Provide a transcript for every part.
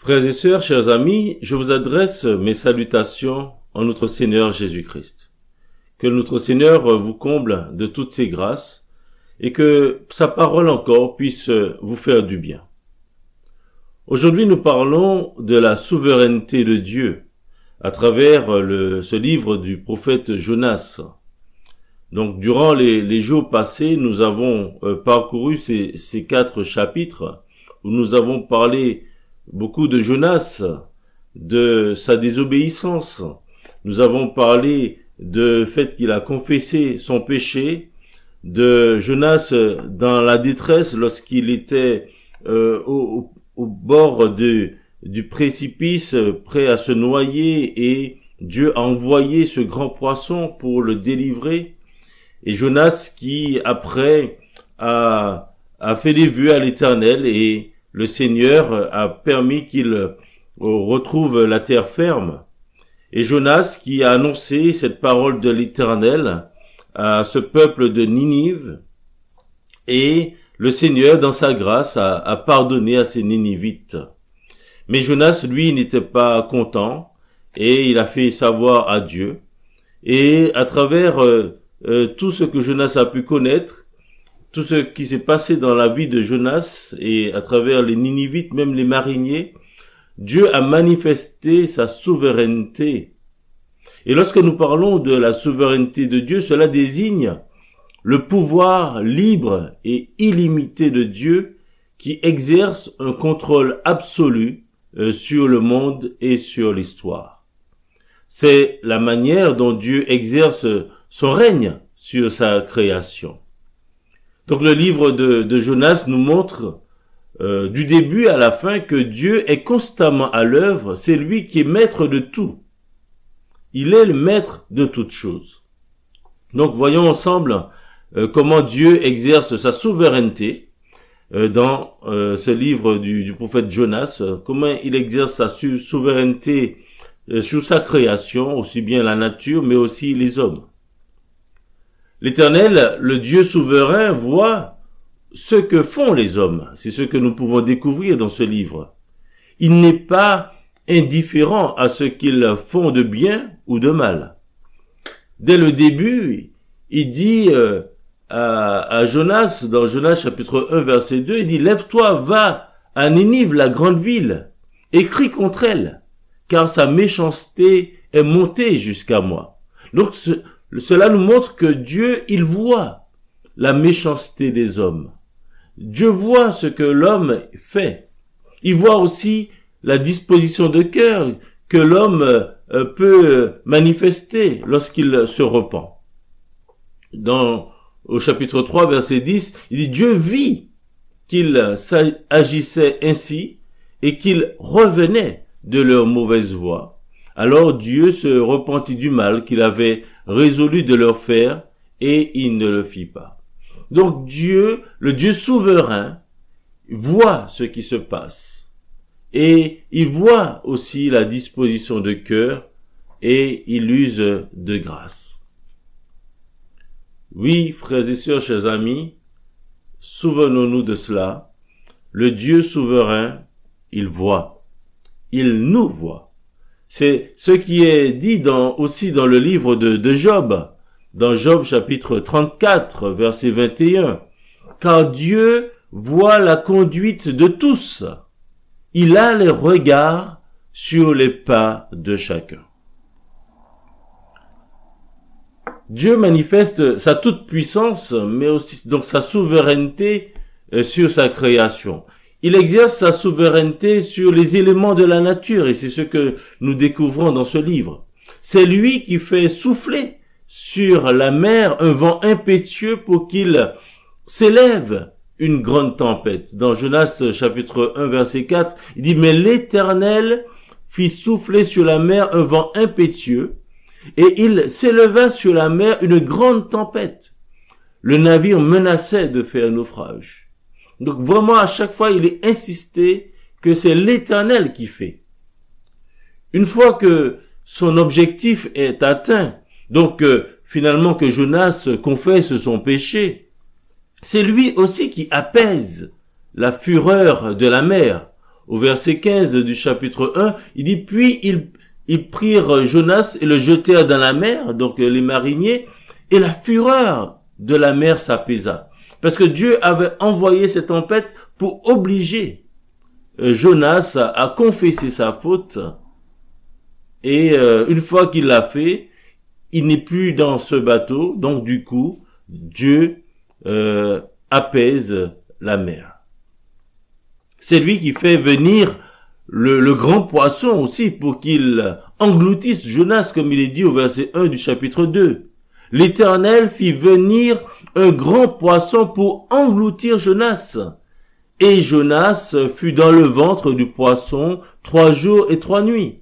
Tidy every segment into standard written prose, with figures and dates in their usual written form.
Frères et sœurs, chers amis, je vous adresse mes salutations en notre Seigneur Jésus-Christ. Que notre Seigneur vous comble de toutes ses grâces et que sa parole encore puisse vous faire du bien. Aujourd'hui, nous parlons de la souveraineté de Dieu à travers ce livre du prophète Jonas. Donc, durant les jours passés, nous avons parcouru ces 4 chapitres où nous avons parlé beaucoup de Jonas, de sa désobéissance. Nous avons parlé du fait qu'il a confessé son péché, de Jonas dans la détresse lorsqu'il était au bord du précipice, prêt à se noyer, et Dieu a envoyé ce grand poisson pour le délivrer. Et Jonas qui, après, a fait des vœux à l'Éternel, et le Seigneur a permis qu'il retrouve la terre ferme. Et Jonas qui a annoncé cette parole de l'Éternel à ce peuple de Ninive, et le Seigneur, dans sa grâce, a pardonné à ces Ninivites. Mais Jonas, lui, n'était pas content, et il a fait savoir à Dieu. Et à travers tout ce que Jonas a pu connaître, tout ce qui s'est passé dans la vie de Jonas, et à travers les Ninivites, même les mariniers, Dieu a manifesté sa souveraineté. Et lorsque nous parlons de la souveraineté de Dieu, cela désigne le pouvoir libre et illimité de Dieu qui exerce un contrôle absolu sur le monde et sur l'histoire. C'est la manière dont Dieu exerce son règne sur sa création. Donc le livre de Jonas nous montre du début à la fin que Dieu est constamment à l'œuvre. C'est lui qui est maître de tout. Il est le maître de toutes choses. Donc voyons ensemble comment Dieu exerce sa souveraineté dans ce livre du prophète Jonas, comment il exerce sa souveraineté sur sa création, aussi bien la nature mais aussi les hommes. L'Éternel, le Dieu souverain, voit ce que font les hommes. C'est ce que nous pouvons découvrir dans ce livre. Il n'est pas indifférent à ce qu'ils font de bien ou de mal. Dès le début, il dit à Jonas, dans Jonas chapitre 1 verset 2, il dit « Lève-toi, va à Ninive, la grande ville, et crie contre elle, car sa méchanceté est montée jusqu'à moi. » Donc cela nous montre que Dieu, il voit la méchanceté des hommes. Dieu voit ce que l'homme fait. Il voit aussi la disposition de cœur que l'homme peut manifester lorsqu'il se repent. Au chapitre 3, verset 10, il dit « Dieu vit qu'ils agissaient ainsi et qu'ils revenaient de leur mauvaise voie. Alors Dieu se repentit du mal qu'il avait résolu de leur faire, et il ne le fit pas. » Donc Dieu, le Dieu souverain, voit ce qui se passe. Et il voit aussi la disposition de cœur, et il use de grâce. Oui, frères et sœurs, chers amis, souvenons-nous de cela. Le Dieu souverain, il voit. Il nous voit. C'est ce qui est dit aussi dans le livre de Job, dans Job chapitre 34, verset 21. Car Dieu voit la conduite de tous. Il a les regards sur les pas de chacun. Dieu manifeste sa toute-puissance, mais aussi donc sa souveraineté sur sa création. Il exerce sa souveraineté sur les éléments de la nature, et c'est ce que nous découvrons dans ce livre. C'est lui qui fait souffler sur la mer un vent impétueux pour qu'il s'élève une grande tempête. Dans Jonas chapitre 1 verset 4, il dit « Mais l'Éternel fit souffler sur la mer un vent impétueux, et il s'éleva sur la mer une grande tempête. Le navire menaçait de faire naufrage. » Donc vraiment, à chaque fois, il est insisté que c'est l'Éternel qui fait. Une fois que son objectif est atteint, donc finalement que Jonas confesse son péché, c'est lui aussi qui apaise la fureur de la mer au verset 15 du chapitre 1, il dit, puis ils prirent Jonas et le jetèrent dans la mer, donc les mariniers, et la fureur de la mer s'apaisa. Parce que Dieu avait envoyé cette tempête pour obliger Jonas à confesser sa faute. Et une fois qu'il l'a fait, il n'est plus dans ce bateau. Donc du coup, Dieu apaise la mer. C'est lui qui fait venir le grand poisson aussi pour qu'il engloutisse Jonas, comme il est dit au verset 1 du chapitre 2. L'Éternel fit venir un grand poisson pour engloutir Jonas. Et Jonas fut dans le ventre du poisson 3 jours et 3 nuits.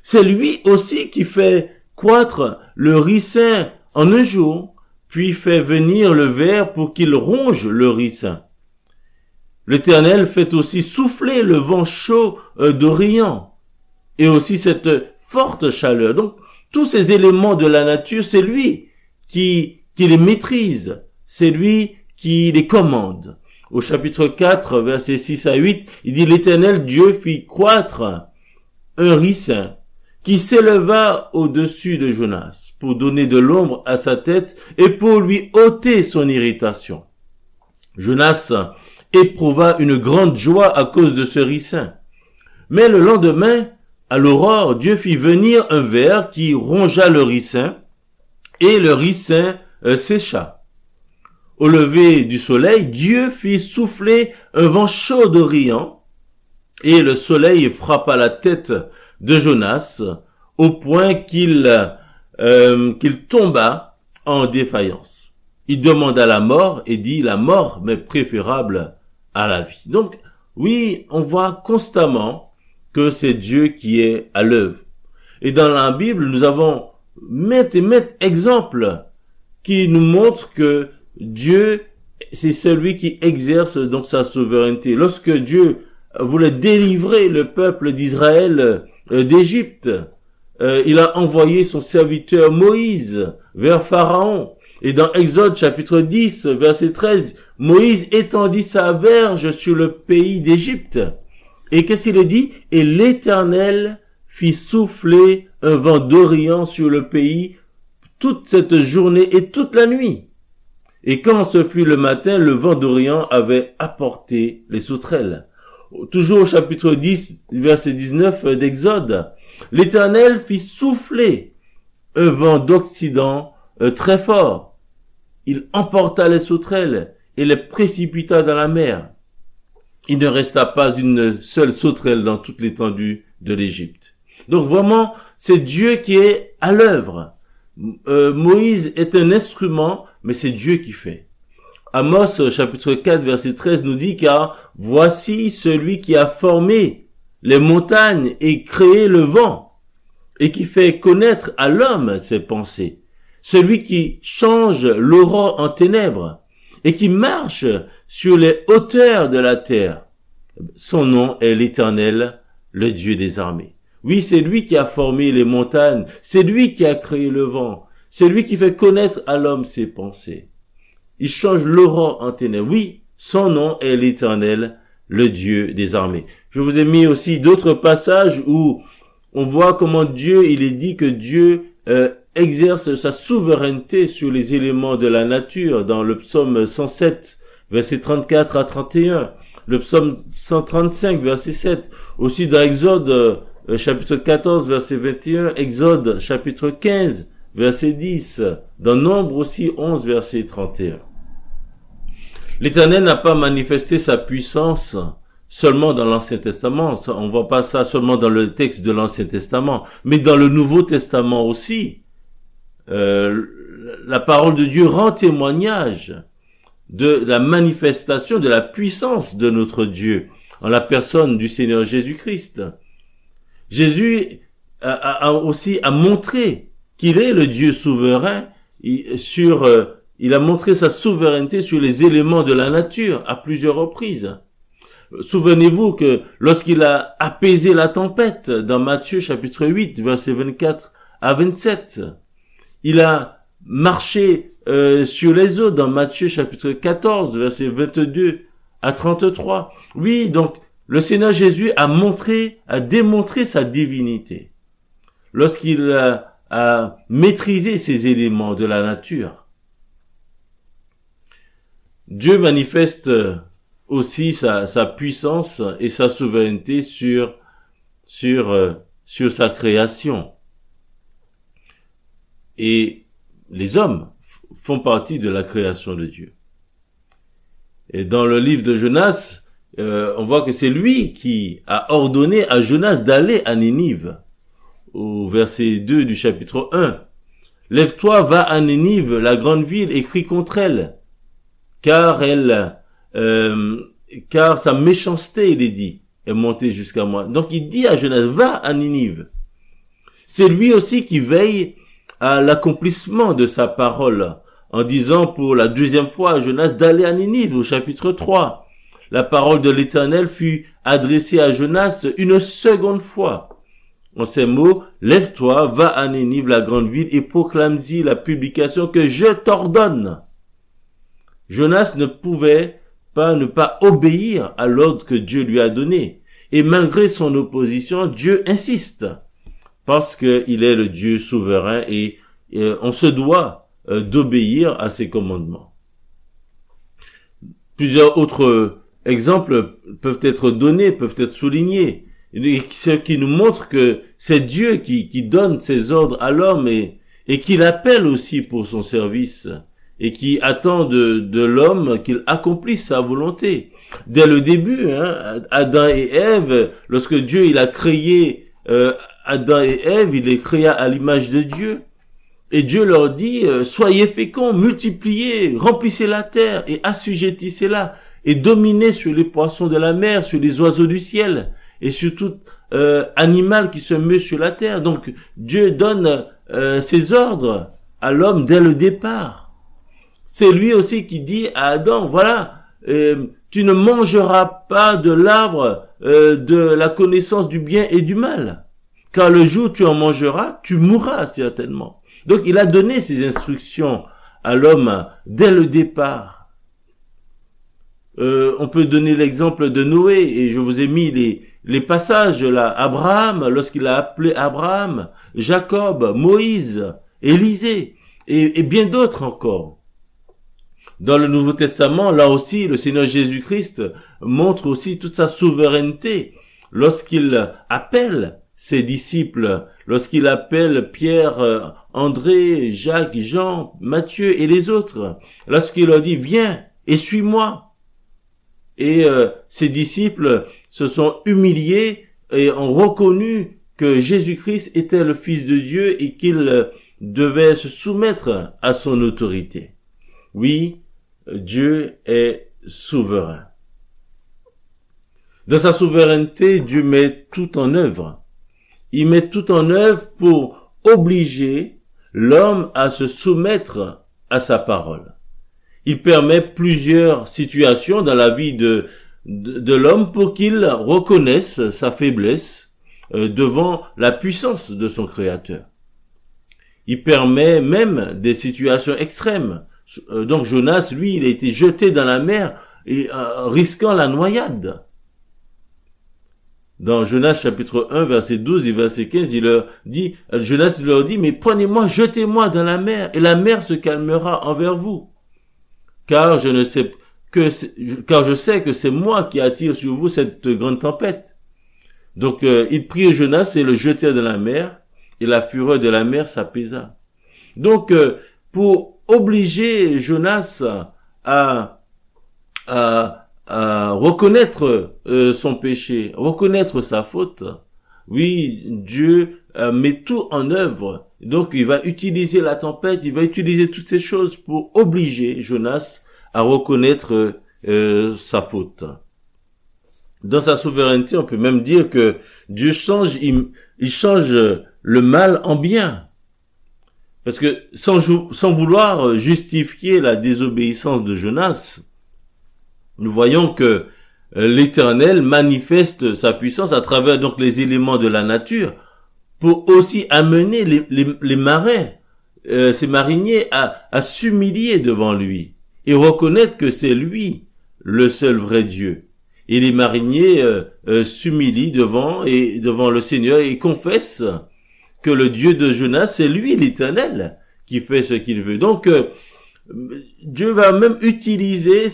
C'est lui aussi qui fait croître le ricin en un jour, puis fait venir le ver pour qu'il ronge le ricin. L'Éternel fait aussi souffler le vent chaud d'Orient, et aussi cette forte chaleur. Donc, tous ces éléments de la nature, c'est lui qui les maîtrise, c'est lui qui les commande. Au chapitre 4, versets 6 à 8, il dit, l'Éternel Dieu fit croître un ricin qui s'éleva au-dessus de Jonas pour donner de l'ombre à sa tête et pour lui ôter son irritation. Jonas éprouva une grande joie à cause de ce ricin. Mais le lendemain, à l'aurore, Dieu fit venir un ver qui rongea le ricin, et le ricin sécha. Au lever du soleil, Dieu fit souffler un vent chaud d'Orient, et le soleil frappa la tête de Jonas, au point qu'il tomba en défaillance. Il demanda la mort et dit, la mort m'est préférable à la vie. Donc, oui, on voit constamment que c'est Dieu qui est à l'œuvre. Et dans la Bible, nous avons maintes et maintes exemples qui nous montrent que Dieu, c'est celui qui exerce donc sa souveraineté. Lorsque Dieu voulait délivrer le peuple d'Israël d'Égypte, il a envoyé son serviteur Moïse vers Pharaon. Et dans Exode chapitre 10, verset 13, Moïse étendit sa verge sur le pays d'Égypte. Et qu'est-ce qu'il a dit? Et l'Éternel fit souffler un vent d'Orient sur le pays toute cette journée et toute la nuit. Et quand ce fut le matin, le vent d'Orient avait apporté les sauterelles. Toujours au chapitre 10, verset 19 d'Exode, l'Éternel fit souffler un vent d'Occident très fort. Il emporta les sauterelles et les précipita dans la mer. Il ne resta pas une seule sauterelle dans toute l'étendue de l'Égypte. Donc vraiment, c'est Dieu qui est à l'œuvre. Moïse est un instrument, mais c'est Dieu qui fait. Amos, chapitre 4, verset 13 nous dit, car voici celui qui a formé les montagnes et créé le vent, et qui fait connaître à l'homme ses pensées. Celui qui change l'aurore en ténèbres, et qui marche sur les hauteurs de la terre. Son nom est l'Éternel, le Dieu des armées. Oui, c'est lui qui a formé les montagnes, c'est lui qui a créé le vent, c'est lui qui fait connaître à l'homme ses pensées. Il change l'aurore en ténèbres. Oui, son nom est l'Éternel, le Dieu des armées. Je vous ai mis aussi d'autres passages où on voit comment Dieu, il est dit que Dieu exerce sa souveraineté sur les éléments de la nature dans le psaume 107, verset 34 à 31, le psaume 135, verset 7, aussi dans Exode chapitre 14, verset 21, Exode chapitre 15, verset 10, dans Nombre aussi 11, verset 31. L'Éternel n'a pas manifesté sa puissance seulement dans l'Ancien Testament, on voit pas ça seulement dans le texte de l'Ancien Testament, mais dans le Nouveau Testament aussi. La parole de Dieu rend témoignage de la manifestation de la puissance de notre Dieu en la personne du Seigneur Jésus-Christ. Jésus a aussi montré qu'il est le Dieu souverain il a montré sa souveraineté sur les éléments de la nature à plusieurs reprises. Souvenez-vous que lorsqu'il a apaisé la tempête dans Matthieu chapitre 8, verset 24 à 27, il a marché sur les eaux dans Matthieu chapitre 14, verset 22 à 33. Oui, donc le Seigneur Jésus a démontré sa divinité. Lorsqu'il a maîtrisé ces éléments de la nature. Dieu manifeste aussi sa puissance et sa souveraineté sur sa création. Et les hommes font partie de la création de Dieu. Et dans le livre de Jonas, on voit que c'est lui qui a ordonné à Jonas d'aller à Ninive. Au verset 2 du chapitre 1. Lève-toi, va à Ninive, la grande ville, et crie contre elle. Car sa méchanceté, il est dit, est montée jusqu'à moi. Donc il dit à Jonas, va à Ninive. C'est lui aussi qui veille à l'accomplissement de sa parole, en disant pour la deuxième fois à Jonas d'aller à Ninive, au chapitre 3. La parole de l'Éternel fut adressée à Jonas une seconde fois. En ces mots, lève-toi, va à Ninive, la grande ville, et proclame-y la publication que je t'ordonne. Jonas ne pouvait pas ne pas obéir à l'ordre que Dieu lui a donné. Et malgré son opposition, Dieu insiste. Parce qu'il est le Dieu souverain et on se doit d'obéir à ses commandements. Plusieurs autres exemples peuvent être donnés, peuvent être soulignés. Ce qui nous montre que c'est Dieu qui donne ses ordres à l'homme et qui l'appelle aussi pour son service et qui attend de l'homme qu'il accomplisse sa volonté. Dès le début, Adam et Ève, lorsque Dieu il a créé Adam et Ève, il les créa à l'image de Dieu. Et Dieu leur dit, soyez féconds, multipliez, remplissez la terre et assujettissez-la et dominez sur les poissons de la mer, sur les oiseaux du ciel et sur tout animal qui se meut sur la terre. Donc Dieu donne ses ordres à l'homme dès le départ. C'est lui aussi qui dit à Adam, voilà, tu ne mangeras pas de l'arbre de la connaissance du bien et du mal, car le jour où tu en mangeras, tu mourras certainement. Donc il a donné ses instructions à l'homme dès le départ. On peut donner l'exemple de Noé, et je vous ai mis les passages là. Abraham, lorsqu'il a appelé Abraham, Jacob, Moïse, Élisée, et bien d'autres encore. Dans le Nouveau Testament, là aussi, le Seigneur Jésus-Christ montre aussi toute sa souveraineté lorsqu'il appelle ses disciples, lorsqu'il appelle Pierre, André, Jacques, Jean, Matthieu et les autres, lorsqu'il leur dit « Viens et suis-moi ». Et ses disciples se sont humiliés et ont reconnu que Jésus-Christ était le Fils de Dieu et qu'il devait se soumettre à son autorité. Oui, Dieu est souverain. Dans sa souveraineté, Dieu met tout en œuvre. Il met tout en œuvre pour obliger l'homme à se soumettre à sa parole. Il permet plusieurs situations dans la vie de l'homme pour qu'il reconnaisse sa faiblesse devant la puissance de son Créateur. Il permet même des situations extrêmes. Donc Jonas, lui, il a été jeté dans la mer et risquant la noyade. Dans Jonas chapitre 1, verset 12 et verset 15, Jonas leur dit, mais prenez-moi, jetez-moi dans la mer, et la mer se calmera envers vous. Car je sais que c'est moi qui attire sur vous cette grande tempête. Donc, ils prirent Jonas et le jetèrent dans la mer, et la fureur de la mer s'apaisa. Donc, pour obliger Jonas à reconnaître son péché, reconnaître sa faute, oui, Dieu met tout en œuvre. Donc, il va utiliser la tempête, il va utiliser toutes ces choses pour obliger Jonas à reconnaître sa faute. Dans sa souveraineté, on peut même dire que Dieu change, il change le mal en bien. Parce que sans vouloir justifier la désobéissance de Jonas, nous voyons que l'Éternel manifeste sa puissance à travers donc les éléments de la nature pour aussi amener les marins, ces mariniers à s'humilier devant lui et reconnaître que c'est lui le seul vrai Dieu. Et les mariniers s'humilient devant le Seigneur et confessent que le Dieu de Jonas, c'est lui l'Éternel qui fait ce qu'il veut. Donc Dieu va même utiliser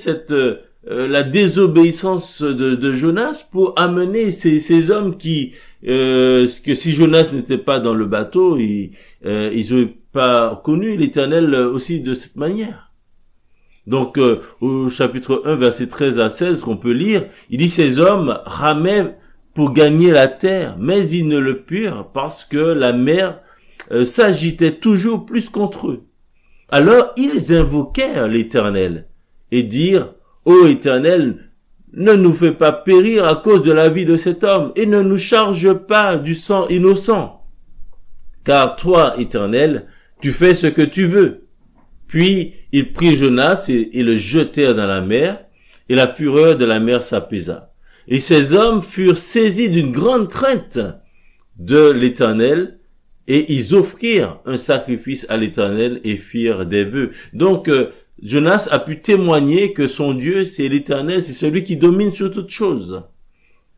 la désobéissance de Jonas pour amener ces hommes que si Jonas n'était pas dans le bateau, ils n'auraient pas connu l'Éternel aussi de cette manière. Donc, au chapitre 1, verset 13 à 16, qu'on peut lire, il dit, ces hommes ramaient pour gagner la terre, mais ils ne le purent parce que la mer s'agitait toujours plus contre eux. Alors, ils invoquèrent l'Éternel et dirent, ô Éternel, ne nous fais pas périr à cause de la vie de cet homme et ne nous charge pas du sang innocent. Car toi, Éternel, tu fais ce que tu veux. Puis, ils prirent Jonas et le jetèrent dans la mer, et la fureur de la mer s'apaisa. Et ces hommes furent saisis d'une grande crainte de l'Éternel, et ils offrirent un sacrifice à l'Éternel et firent des vœux. Donc, Jonas a pu témoigner que son Dieu, c'est l'Éternel, c'est celui qui domine sur toute chose.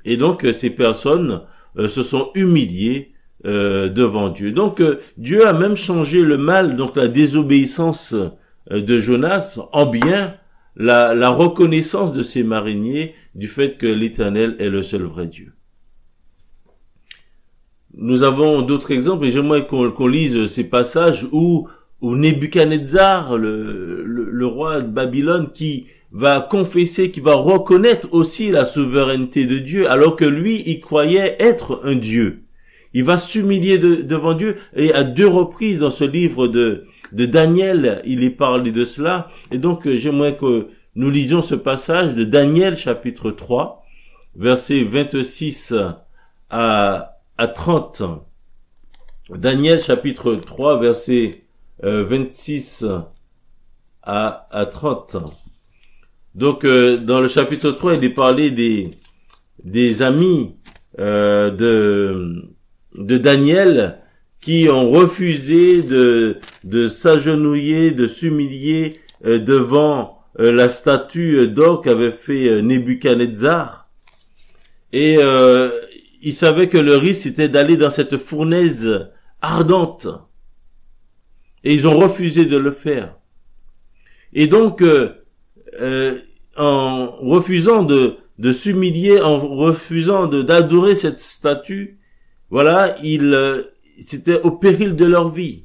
Et donc, ces personnes se sont humiliées devant Dieu. Donc Dieu a même changé le mal, donc la désobéissance de Jonas, en bien la reconnaissance de ces mariniers du fait que l'Éternel est le seul vrai Dieu. Nous avons d'autres exemples et j'aimerais qu'on lise ces passages où Nebuchadnezzar, le roi de Babylone, qui va confesser, qui va reconnaître aussi la souveraineté de Dieu, alors que lui, il croyait être un Dieu. Il va s'humilier devant Dieu, et à 2 reprises dans ce livre de Daniel, il est parlé de cela. Et donc, j'aimerais que nous lisions ce passage de Daniel chapitre 3, versets 26 à 30. Daniel chapitre 3, versets 26 à 30. Donc, dans le chapitre 3, il est parlé des amis de Daniel qui ont refusé de s'agenouiller, de s'humilier devant la statue d'or qu'avait fait Nebuchadnezzar. Et ils savaient que le risque était d'aller dans cette fournaise ardente. Et ils ont refusé de le faire. Et donc, en refusant de s'humilier, en refusant d'adorer cette statue, voilà, c'était au péril de leur vie.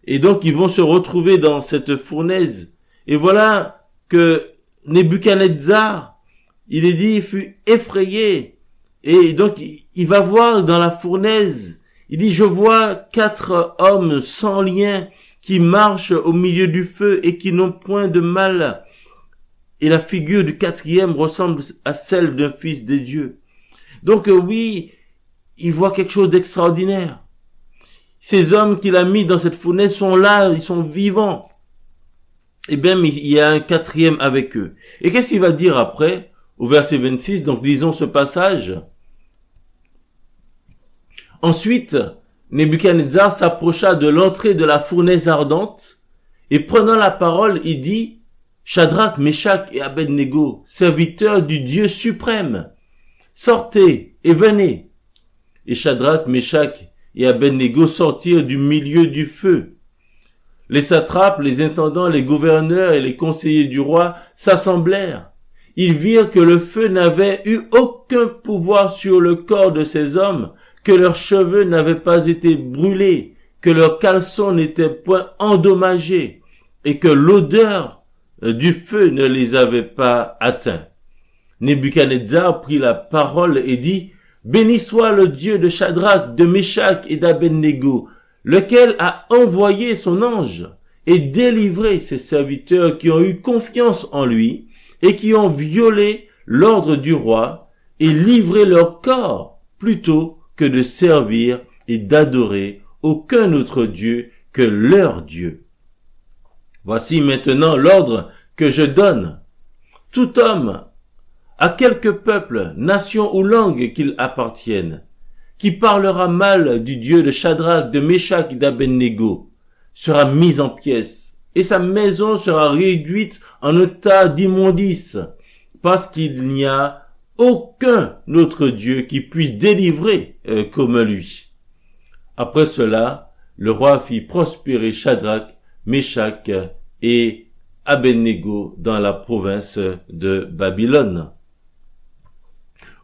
Et donc, ils vont se retrouver dans cette fournaise. Et voilà que Nebuchadnezzar, il est dit, il fut effrayé. Et donc, il va voir dans la fournaise, il dit, je vois 4 hommes sans lien qui marchent au milieu du feu et qui n'ont point de mal. Et la figure du 4e ressemble à celle d'un fils de Dieu. Donc, oui, il voit quelque chose d'extraordinaire. Ces hommes qu'il a mis dans cette fournaise sont là, ils sont vivants. Et bien, il y a un 4e avec eux. Et qu'est-ce qu'il va dire après, au verset 26, donc lisons ce passage. Ensuite, Nebuchadnezzar s'approcha de l'entrée de la fournaise ardente, et prenant la parole, il dit, Shadrach, Meshach et Abednego, serviteurs du Dieu suprême, sortez et venez. Et Shadrach, Meshach et Abednego sortirent du milieu du feu. Les satrapes, les intendants, les gouverneurs et les conseillers du roi s'assemblèrent. Ils virent que le feu n'avait eu aucun pouvoir sur le corps de ces hommes, que leurs cheveux n'avaient pas été brûlés, que leurs caleçons n'étaient point endommagés, et que l'odeur du feu ne les avait pas atteints. Nebuchadnezzar prit la parole et dit, « Béni soit le Dieu de Shadrach, de Meshach et d'Abednego, lequel a envoyé son ange et délivré ses serviteurs qui ont eu confiance en lui et qui ont violé l'ordre du roi et livré leur corps plutôt que de servir et d'adorer aucun autre Dieu que leur Dieu. Voici maintenant l'ordre que je donne. Tout homme, à quelque peuple, nation ou langue qu'il appartienne, qui parlera mal du Dieu de Shadrach, de Meshach et d'Abednego, sera mis en pièces, et sa maison sera réduite en un tas d'immondices, parce qu'il n'y a aucun autre Dieu qui puisse délivrer comme lui. Après cela, le roi fit prospérer Shadrach, Meshach et Abednego dans la province de Babylone.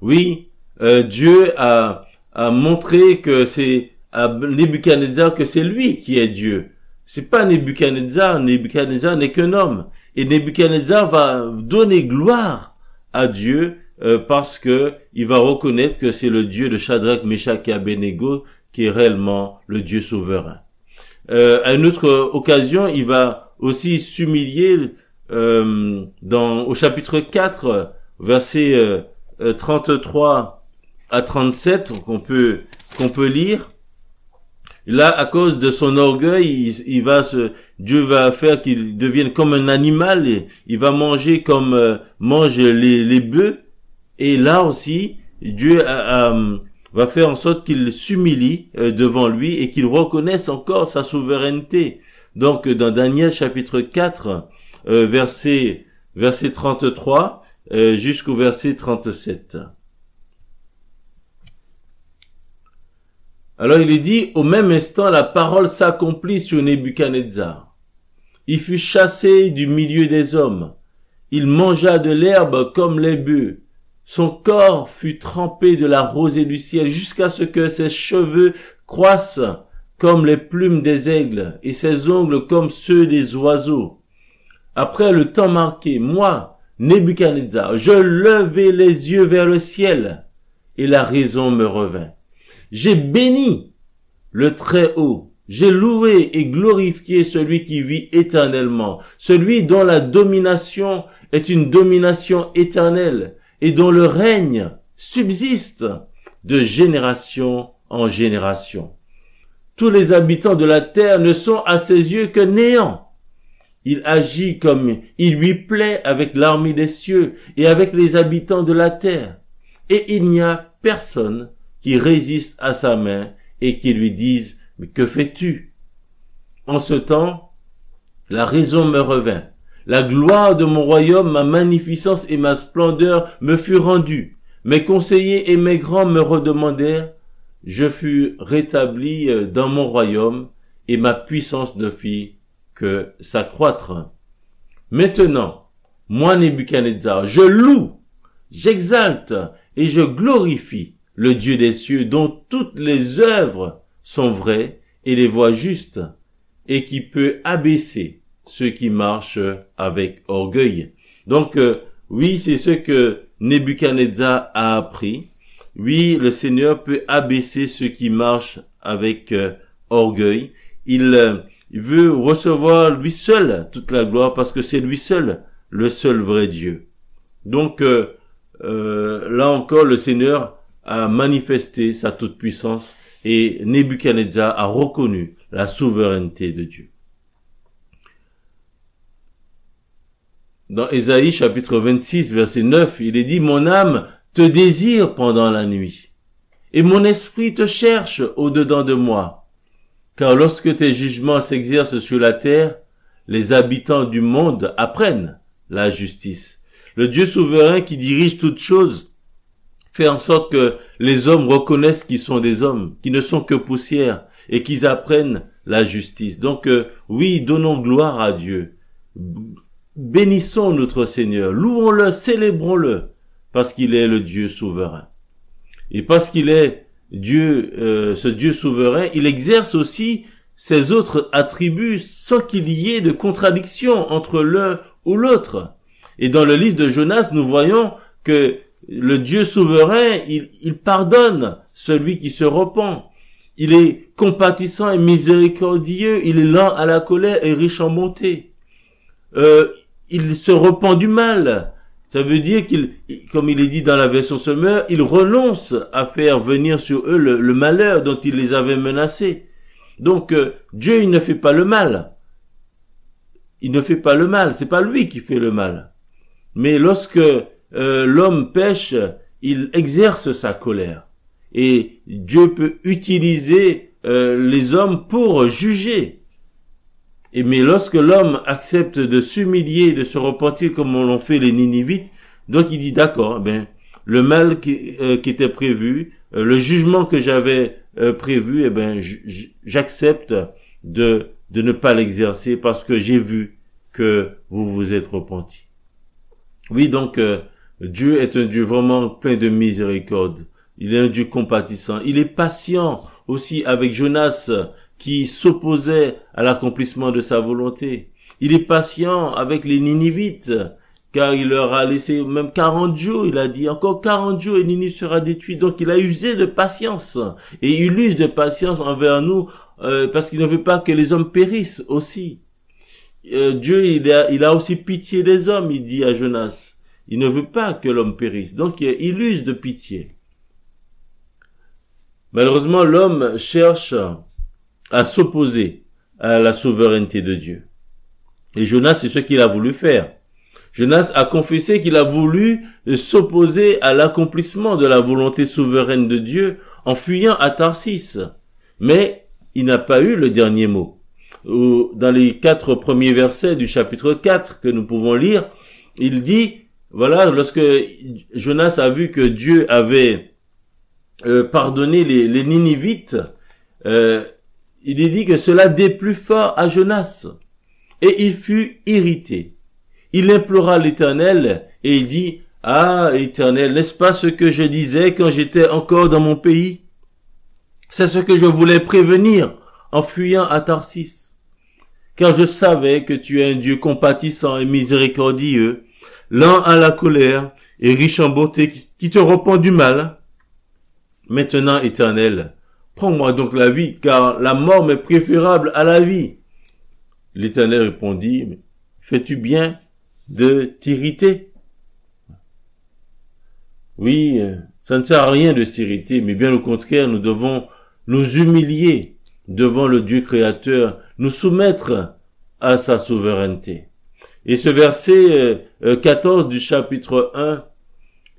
Oui, Dieu a montré que c'est à Nebuchadnezzar que c'est lui qui est Dieu. C'est pas Nebuchadnezzar n'est qu'un homme. Et Nebuchadnezzar va donner gloire à Dieu parce que il va reconnaître que c'est le Dieu de Shadrach, Meshach et Abednego qui est réellement le Dieu souverain. À une autre occasion, il va aussi s'humilier au chapitre 4, versets 33 à 37 qu'on peut lire. Là, à cause de son orgueil, Dieu va faire qu'il devienne comme un animal, et il va manger comme mangent les bœufs. Et là aussi, Dieu va faire en sorte qu'il s'humilie devant lui et qu'il reconnaisse encore sa souveraineté. Donc, dans Daniel chapitre 4, verset 33 jusqu'au verset 37. Alors il est dit, au même instant, la parole s'accomplit sur Nebuchadnezzar. Il fut chassé du milieu des hommes. Il mangea de l'herbe comme les bœufs. Son corps fut trempé de la rosée du ciel jusqu'à ce que ses cheveux croissent comme les plumes des aigles et ses ongles comme ceux des oiseaux. Après le temps marqué, moi, Nebuchadnezzar, je levai les yeux vers le ciel et la raison me revint. J'ai béni le Très-Haut, j'ai loué et glorifié celui qui vit éternellement, celui dont la domination est une domination éternelle et dont le règne subsiste de génération en génération. Tous les habitants de la terre ne sont à ses yeux que néant. Il agit comme il lui plaît avec l'armée des cieux et avec les habitants de la terre. Et il n'y a personne qui résiste à sa main et qui lui dise « Mais que fais-tu » En ce temps, la raison me revint. La gloire de mon royaume, ma magnificence et ma splendeur me furent rendues. Mes conseillers et mes grands me redemandèrent. Je fus rétabli dans mon royaume et ma puissance ne fit que s'accroître. Maintenant, moi Nebuchadnezzar, je loue, j'exalte et je glorifie le Dieu des cieux dont toutes les œuvres sont vraies et les voies justes et qui peut abaisser ceux qui marchent avec orgueil. Donc, oui, c'est ce que Nebuchadnezzar a appris. Oui, le Seigneur peut abaisser ceux qui marchent avec orgueil. Il veut recevoir lui seul toute la gloire parce que c'est lui seul, le seul vrai Dieu. Donc, là encore, le Seigneur a manifesté sa toute-puissance et Nebuchadnezzar a reconnu la souveraineté de Dieu. Dans Ésaïe chapitre 26 verset 9, il est dit « Mon âme te désire pendant la nuit, et mon esprit te cherche au-dedans de moi. Car lorsque tes jugements s'exercent sur la terre, les habitants du monde apprennent la justice. » Le Dieu souverain qui dirige toutes choses fait en sorte que les hommes reconnaissent qu'ils sont des hommes, qui ne sont que poussière, et qu'ils apprennent la justice. Donc oui, donnons gloire à Dieu. Bénissons notre Seigneur, louons-le, célébrons-le, parce qu'il est le Dieu souverain. Et parce qu'il est Dieu, ce Dieu souverain, il exerce aussi ses autres attributs sans qu'il y ait de contradiction entre l'un ou l'autre. Et dans le livre de Jonas, nous voyons que le Dieu souverain, il pardonne celui qui se repent. Il est compatissant et miséricordieux, il est lent à la colère et riche en bonté. Il se repent du mal. Ça veut dire qu'il, comme il est dit dans la version Semeur, il renonce à faire venir sur eux le malheur dont il les avait menacés. Donc, Dieu, il ne fait pas le mal. Il ne fait pas le mal. C'est pas lui qui fait le mal. Mais lorsque l'homme pêche, il exerce sa colère. Et Dieu peut utiliser les hommes pour juger. Mais lorsque l'homme accepte de s'humilier, de se repentir comme l'ont fait les Ninivites, Donc il dit d'accord, le mal qui était prévu, le jugement que j'avais prévu, j'accepte de ne pas l'exercer parce que j'ai vu que vous vous êtes repentis. Oui, donc Dieu est un Dieu vraiment plein de miséricorde. Il est un Dieu compatissant. Il est patient aussi avec Jonas qui s'opposait à l'accomplissement de sa volonté. Il est patient avec les Ninivites car il leur a laissé même 40 jours. Il a dit encore 40 jours et Ninive sera détruit. Donc il a usé de patience et il use de patience envers nous parce qu'il ne veut pas que les hommes périssent aussi. Dieu, il a aussi pitié des hommes, il dit à Jonas. Il ne veut pas que l'homme périsse. Donc, il use de pitié. Malheureusement, l'homme cherche à s'opposer à la souveraineté de Dieu. Et Jonas, c'est ce qu'il a voulu faire. Jonas a confessé qu'il a voulu s'opposer à l'accomplissement de la volonté souveraine de Dieu en fuyant à Tarsis. Mais il n'a pas eu le dernier mot. Dans les 4 premiers versets du chapitre 4 que nous pouvons lire, il dit, voilà, lorsque Jonas a vu que Dieu avait pardonné les Ninivites, il est dit que cela déplut fort à Jonas. Et il fut irrité. Il implora l'Éternel et il dit, « Ah, Éternel, n'est-ce pas ce que je disais quand j'étais encore dans mon pays? C'est ce que je voulais prévenir en fuyant à Tarsis. Car je savais que tu es un Dieu compatissant et miséricordieux, lent à la colère et riche en bonté, qui te repent du mal. Maintenant, Éternel, prends-moi donc la vie, car la mort m'est préférable à la vie. » L'Éternel répondit, « Fais-tu bien de t'irriter? » Oui, ça ne sert à rien de s'irriter, mais bien au contraire, nous devons nous humilier devant le Dieu créateur, nous soumettre à sa souveraineté. Et ce verset 14 du chapitre 1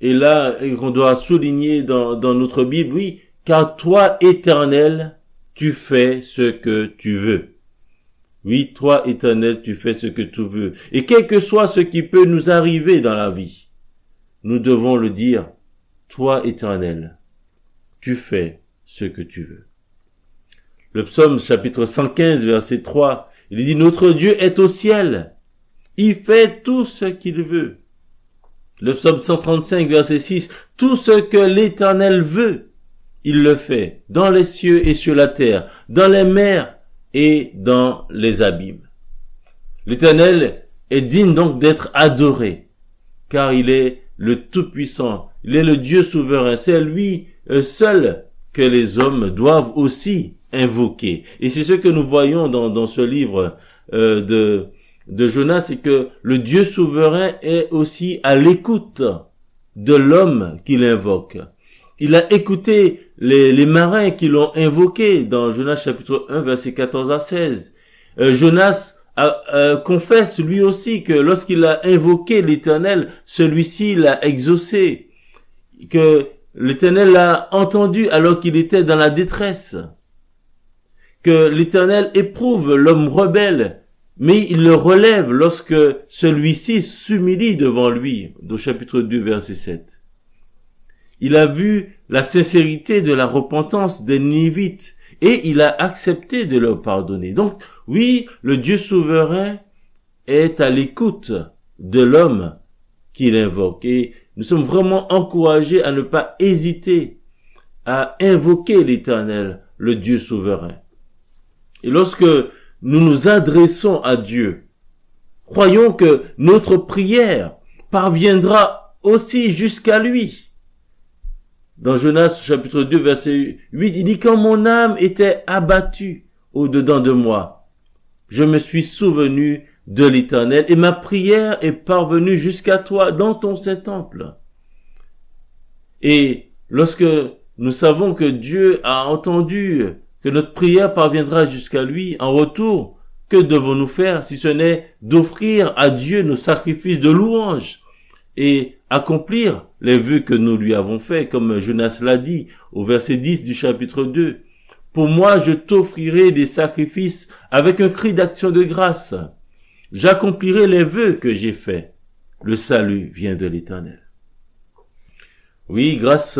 est là qu'on doit souligner dans notre Bible, oui, car toi, Éternel, tu fais ce que tu veux. Oui, toi, Éternel, tu fais ce que tu veux. Et quel que soit ce qui peut nous arriver dans la vie, nous devons le dire, toi, Éternel, tu fais ce que tu veux. Le psaume chapitre 115, verset 3, il dit, notre Dieu est au ciel. Il fait tout ce qu'il veut. Le psaume 135, verset 6, tout ce que l'Éternel veut, il le fait, dans les cieux et sur la terre, dans les mers et dans les abîmes. L'Éternel est digne donc d'être adoré, car il est le Tout-Puissant, il est le Dieu souverain, c'est lui seul que les hommes doivent aussi invoquer. Et c'est ce que nous voyons dans ce livre de Jonas, c'est que le Dieu souverain est aussi à l'écoute de l'homme qu'il invoque. Il a écouté les marins qui l'ont invoqué dans Jonas chapitre 1 verset 14 à 16. Jonas confesse lui aussi que lorsqu'il a invoqué l'Éternel, celui-ci l'a exaucé, que l'Éternel l'a entendu alors qu'il était dans la détresse, que l'Éternel éprouve l'homme rebelle, mais il le relève lorsque celui-ci s'humilie devant lui, au chapitre 2 verset 7. Il a vu la sincérité de la repentance des Ninivites et il a accepté de leur pardonner. Donc, oui, le Dieu souverain est à l'écoute de l'homme qu'il invoque. Et nous sommes vraiment encouragés à ne pas hésiter à invoquer l'Éternel, le Dieu souverain. Et lorsque nous nous adressons à Dieu, croyons que notre prière parviendra aussi jusqu'à lui. Dans Jonas chapitre 2 verset 8, il dit, quand mon âme était abattue au-dedans de moi, je me suis souvenu de l'Éternel et ma prière est parvenue jusqu'à toi dans ton Saint-Temple. Et lorsque nous savons que Dieu a entendu que notre prière parviendra jusqu'à lui, en retour, que devons-nous faire si ce n'est d'offrir à Dieu nos sacrifices de louange et accomplir les vœux que nous lui avons faits, comme Jonas l'a dit au verset 10 du chapitre 2. Pour moi, je t'offrirai des sacrifices avec un cri d'action de grâce. J'accomplirai les vœux que j'ai faits. le salut vient de l'Éternel. Oui, grâce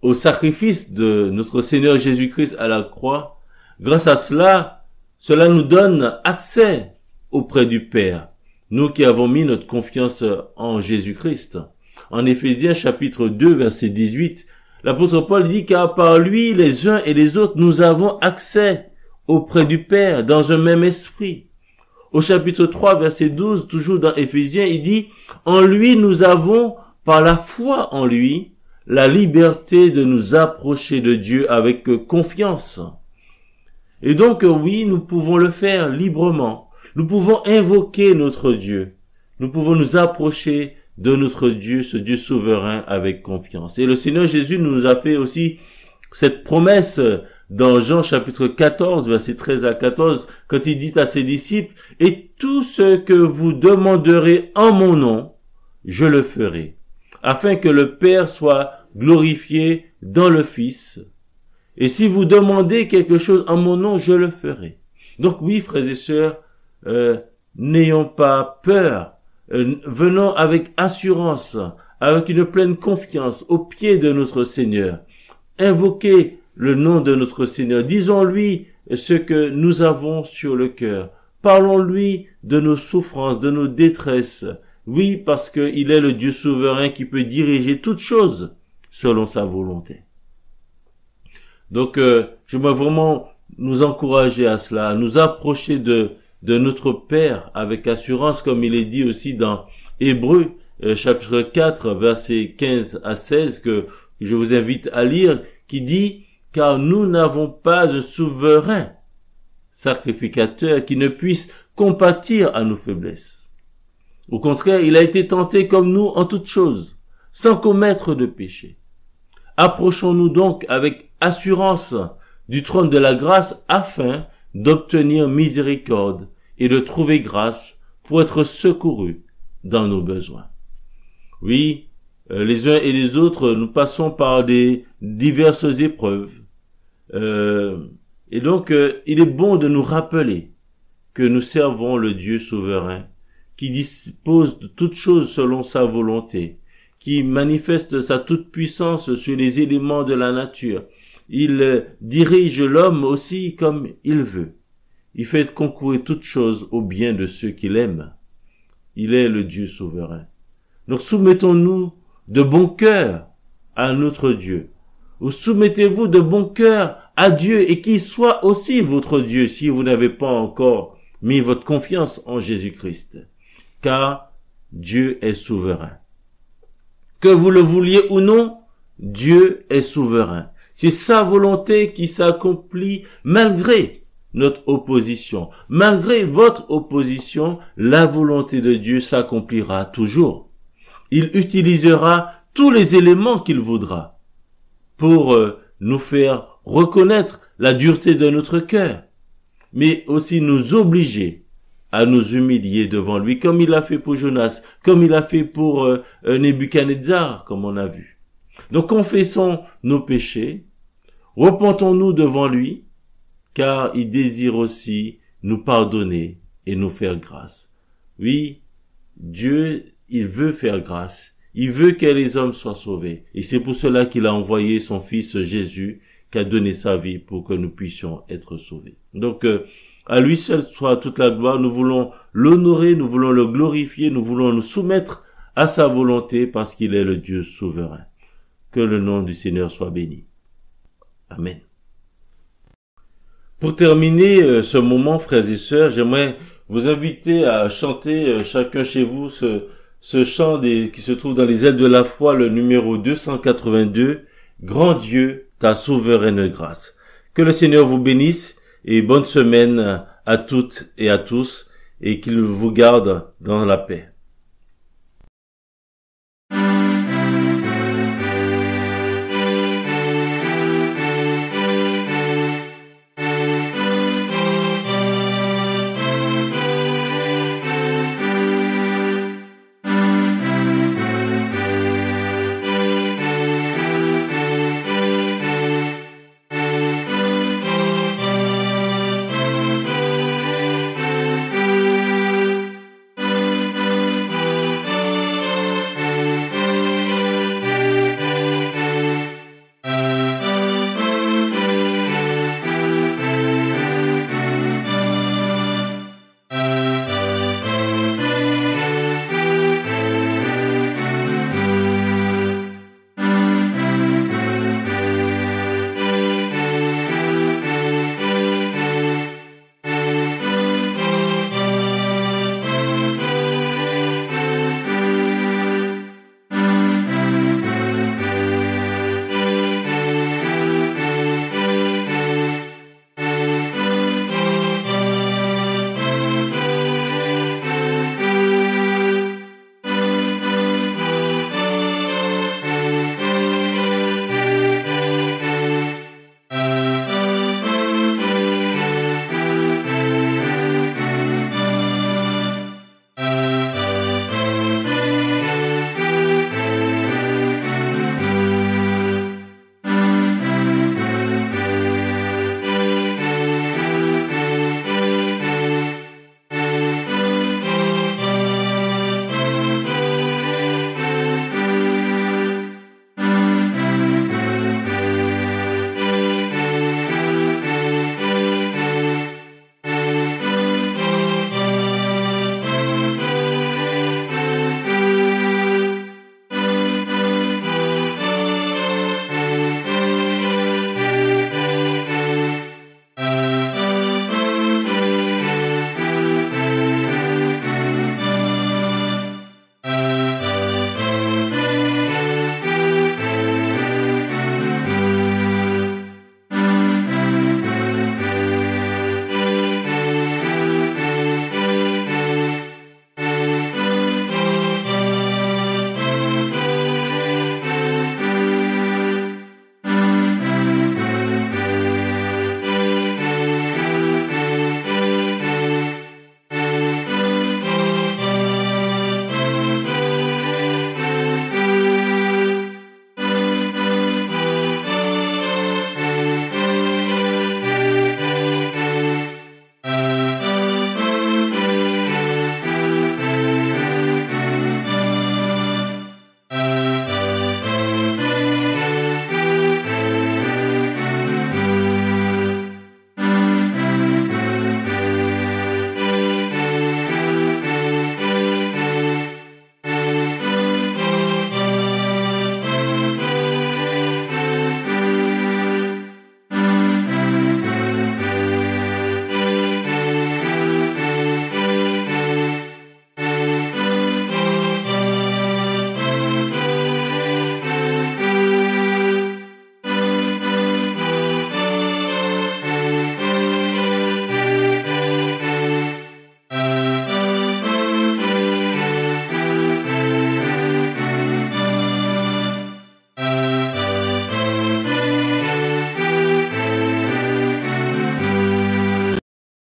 au sacrifice de notre Seigneur Jésus-Christ à la croix, grâce à cela, cela nous donne accès auprès du Père, nous qui avons mis notre confiance en Jésus-Christ. En Éphésiens chapitre 2, verset 18, l'apôtre Paul dit car par lui, les uns et les autres, nous avons accès auprès du Père dans un même esprit. Au chapitre 3, verset 12, toujours dans Éphésiens, il dit en lui, nous avons, par la foi en lui, la liberté de nous approcher de Dieu avec confiance. Et donc, oui, nous pouvons le faire librement. Nous pouvons invoquer notre Dieu. Nous pouvons nous approcher de notre Dieu, ce Dieu souverain, avec confiance. Et le Seigneur Jésus nous a fait aussi cette promesse dans Jean chapitre 14, verset 13 à 14, quand il dit à ses disciples, « Et tout ce que vous demanderez en mon nom, je le ferai, afin que le Père soit glorifié dans le Fils. Et si vous demandez quelque chose en mon nom, je le ferai. » Donc oui, frères et sœurs, n'ayons pas peur, venons avec assurance, avec une pleine confiance au pied de notre Seigneur. Invoquez le nom de notre Seigneur. Disons-lui ce que nous avons sur le cœur. Parlons-lui de nos souffrances, de nos détresses. Oui, parce qu'il est le Dieu souverain qui peut diriger toutes choses selon sa volonté. Donc, j'aimerais vraiment nous encourager à cela, à nous approcher de notre Père avec assurance, comme il est dit aussi dans Hébreux, chapitre 4, versets 15 à 16, que je vous invite à lire, qui dit « Car nous n'avons pas de souverain sacrificateur qui ne puisse compatir à nos faiblesses. Au contraire, il a été tenté comme nous en toutes choses, sans commettre de péché. Approchons-nous donc avec assurance du trône de la grâce afin d'obtenir miséricorde et de trouver grâce pour être secourus dans nos besoins. » Oui, les uns et les autres, nous passons par des diverses épreuves. Et donc, il est bon de nous rappeler que nous servons le Dieu souverain, qui dispose de toutes choses selon sa volonté, qui manifeste sa toute-puissance sur les éléments de la nature. Il dirige l'homme aussi comme il veut. Il fait concourir toutes choses au bien de ceux qu'il aime. Il est le Dieu souverain. Donc soumettons-nous de bon cœur à notre Dieu. Ou soumettez-vous de bon cœur à Dieu et qu'il soit aussi votre Dieu si vous n'avez pas encore mis votre confiance en Jésus-Christ. Car Dieu est souverain. Que vous le vouliez ou non, Dieu est souverain. C'est sa volonté qui s'accomplit malgré notre opposition. Malgré votre opposition, la volonté de Dieu s'accomplira toujours. Il utilisera tous les éléments qu'il voudra pour nous faire reconnaître la dureté de notre cœur, mais aussi nous obliger à nous humilier devant lui, comme il l'a fait pour Jonas, comme il a fait pour Nebuchadnezzar, comme on a vu. Donc confessons nos péchés, repentons-nous devant lui, car il désire aussi nous pardonner et nous faire grâce. Oui, Dieu, il veut faire grâce. Il veut que les hommes soient sauvés. Et c'est pour cela qu'il a envoyé son fils Jésus, qui a donné sa vie pour que nous puissions être sauvés. Donc, à lui seul soit toute la gloire. Nous voulons l'honorer, nous voulons le glorifier, nous voulons nous soumettre à sa volonté parce qu'il est le Dieu souverain. Que le nom du Seigneur soit béni. Amen. Pour terminer ce moment, frères et sœurs, j'aimerais vous inviter à chanter chacun chez vous ce chant qui se trouve dans les ailes de la foi, le numéro 282, « Grand Dieu, ta souveraine grâce ». Que le Seigneur vous bénisse et bonne semaine à toutes et à tous et qu'il vous garde dans la paix.